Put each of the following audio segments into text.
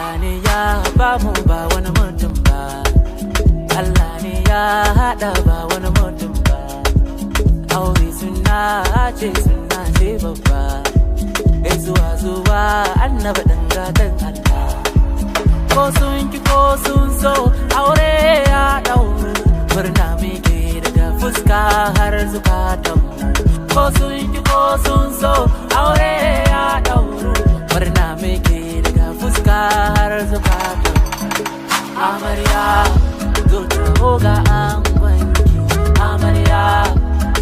Allah ne ya ba mu ba wani mutum ba, Allah ne ya haɗa ba wani mutum ba. Aure suna ce babba, gaisuwa zuwa annaba ɗan gatan Allah. Ko sun ki ko sun so aure ya ɗauru, murna muke daga fuska har zukatanmu. Ko sun ki ko sun so aure ya ɗauru, murna muke daga fuska har zukatanmu. Amarya zo taho ga angwanki, amarya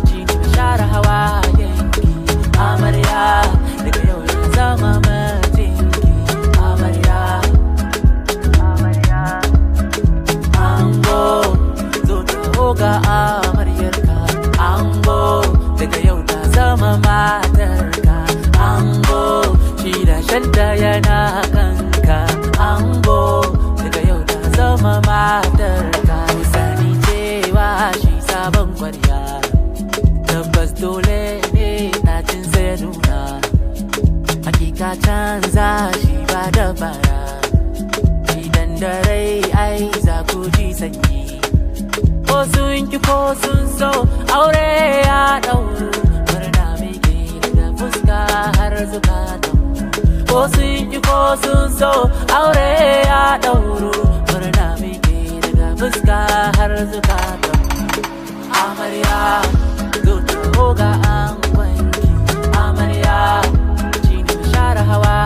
shi ne ka share hawayenki, amarya daga yau ya zama mijinki, amarya. Ango zo taho ga amaryarka, ango daga yau na zama matarka, ango shi da shadda yana kanka, ango daga yau na zama matarka. Sani cewa shi sabon kwarya, tabbas dole ne ɗacin sai nuna, hakika canza shi ba da bara, idan da rai ai za ku ji sanyi. Ko sun ki ko sun so aure ya ɗauru, murna muke daga fuska har zukatan. Ko sun ki ko sun so aure ya ɗauru, murna muke daga fuska har zukatan. Amarya zo taho ga angwanki, amarya shi ne share hawa